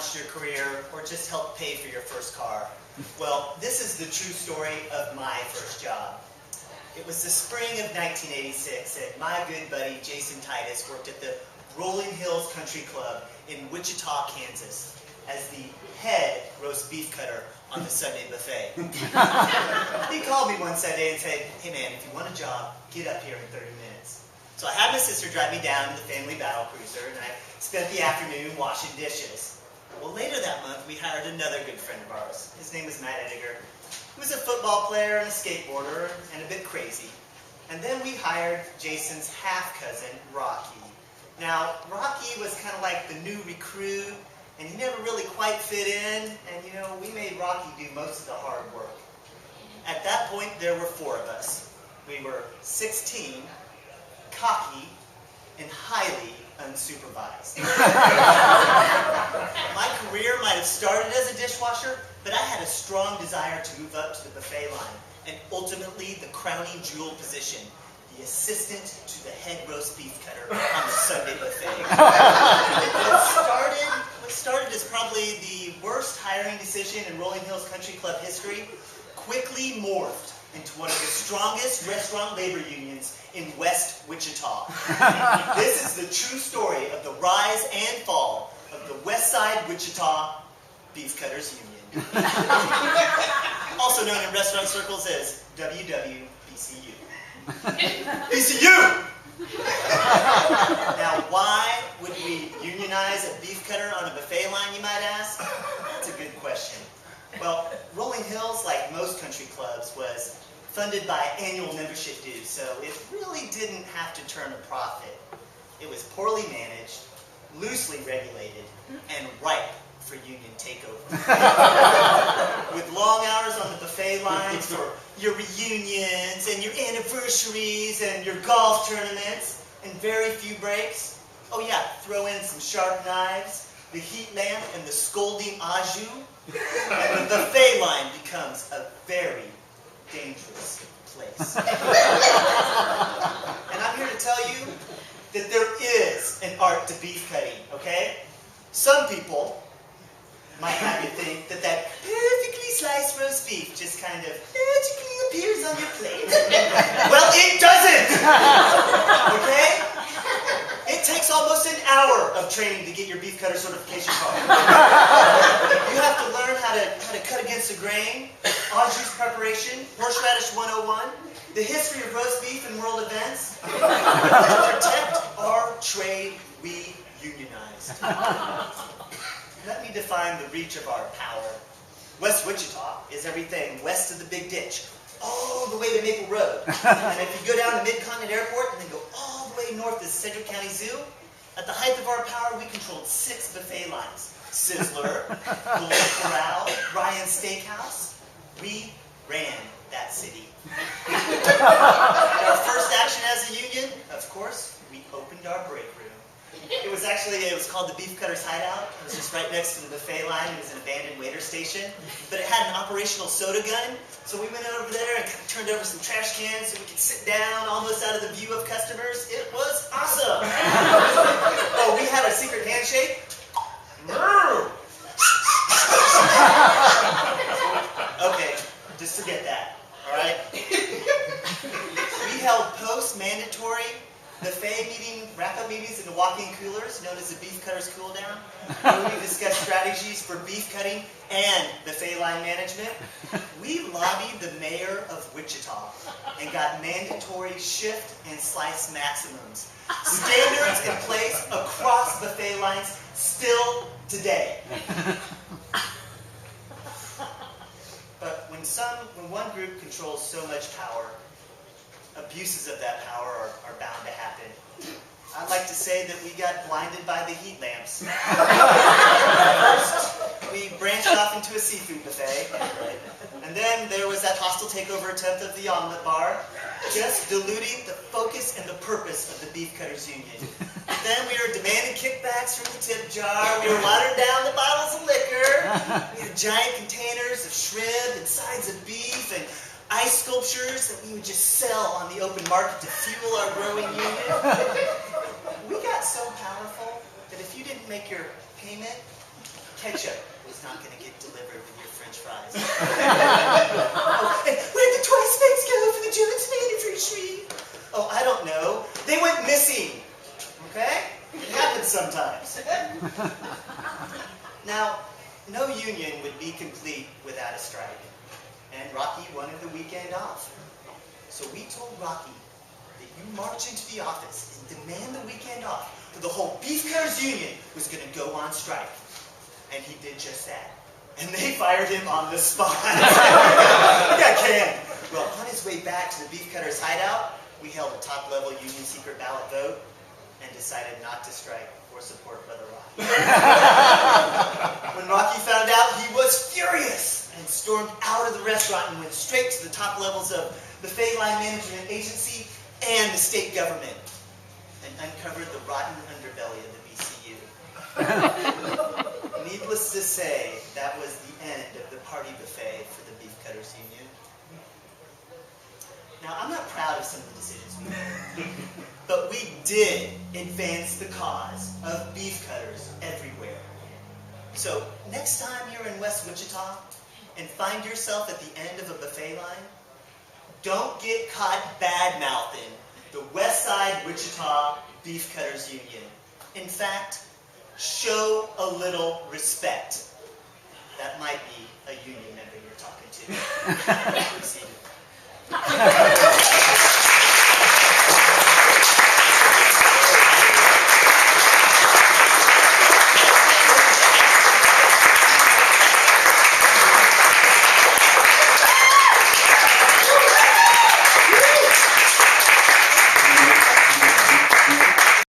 launched your career or just helped pay for your first car. Well, this is the true story of my first job. It was the spring of 1986, and my good buddy Jason Titus worked at the Rolling Hills Country Club in Wichita, Kansas, as the head roast beef cutter on the Sunday buffet. He called me one Sunday and said, "Hey man, if you want a job, get up here in 30 minutes. So I had my sister drive me down in the family battle cruiser, and I spent the afternoon washing dishes. Well, later that month, we hired another good friend of ours. His name was Matt Eddiger. He was a football player and a skateboarder and a bit crazy. And then we hired Jason's half-cousin, Rocky. Now, Rocky was kind of like the new recruit, and he never really quite fit in, and you know, we made Rocky do most of the hard work. At that point, there were 4 of us. We were 16, cocky, and highly unsupervised. My career might have started as a dishwasher, but I had a strong desire to move up to the buffet line, and ultimately the crowning jewel position, the assistant to the head roast beef cutter on the Sunday buffet. What started as probably the worst hiring decision in Rolling Hills Country Club history quickly morphed into one of the strongest restaurant labor unions in West Wichita. This is the true story of the rise and fall of the West Side Wichita Beefcutters Union. Also known in restaurant circles as WWBCU. BCU! Now, why would we unionize a beef cutter on a buffet line, you might ask? That's a good question. Well, Rolling Hills, like most country clubs, was funded by annual membership dues, so it really didn't have to turn a profit. It was poorly managed, loosely regulated, and ripe for union takeover. With long hours on the buffet lines for your reunions and your anniversaries and your golf tournaments, and very few breaks. Oh yeah, throw in some sharp knives, the heat lamp, and the scolding au jus, and the buffet line becomes a very dangerous place. And I'm here to tell you that there is an art to beef cutting, okay? Some people might have you think that that perfectly sliced roast beef just kind of magically appears on your plate. Well, it doesn't! Okay? It takes almost an hour of training to get your beef cutter certification card. You have to learn how to cut against the grain, au jus preparation, horseradish 101, the history of roast beef and world events. To protect our trade, we unionized. Let me define the reach of our power. West Wichita is everything west of the Big Ditch, all the way to Maple Road. And if you go down to Mid-Continent Airport and then go all the way north to Central County Zoo, at the height of our power, we controlled 6 buffet lines. Sizzler, Golden Corral, Ryan's Steakhouse. We ran that city. Our first action as a union, of course, we opened our break room. It was called the Beefcutters Hideout. It was just right next to the buffet line. It was an abandoned waiter station. But it had an operational soda gun. So we went over there and turned over some trash cans so we could sit down almost out of the view of customers. It was awesome. Oh, we had a secret handshake. Okay, just forget that. All right? We held post-mandatory buffet meeting, wrap-up meetings in the walk-in coolers, known as the Beefcutters Cool Down, where we discussed strategies for beef cutting and buffet line management. We lobbied the mayor of Wichita and got mandatory shift and slice maximums. Standards in place across buffet lines still today. But when one group controls so much power, abuses of that power are bound to happen. I'd like to say that we got blinded by the heat lamps. First, we branched off into a seafood buffet. And then there was that hostile takeover attempt of the omelet bar, just diluting the focus and the purpose of the Beefcutters Union. Then we were demanding kickbacks from the tip jar. We were watering down the bottles of liquor. We had giant containers of shrimp and sides of beef and ice sculptures that we would just sell on the open market to fuel our growing union. We got so powerful that if you didn't make your payment, ketchup was not going to get delivered with your French fries. Oh, and where'd the twice bakes go for the German anniversary? Oh, I don't know. They went missing. Okay? It happens sometimes. Now, no union would be complete without a strike. And Rocky wanted the weekend off. So we told Rocky that you march into the office and demand the weekend off, or the whole Beefcutters union was going to go on strike. And he did just that. And they fired him on the spot. I got canned. Well, on his way back to the Beefcutters hideout, we held a top-level union secret ballot vote and decided not to strike or support Brother Rocky. When Rocky found out, he was furious and stormed out of the restaurant and went straight to the top levels of the Buffet Line Management Agency and the state government and uncovered the rotten underbelly of the BCU. Needless to say, that was the end of the party buffet for the Beefcutters Union. Now, I'm not proud of some of the decisions we made, but we did advance the cause of Beefcutters everywhere. So, next time you're in West Wichita and find yourself at the end of a buffet line, don't get caught bad-mouthing the West Side Wichita Beefcutters Union. In fact, show a little respect. That might be a union member you're talking to. Proceed.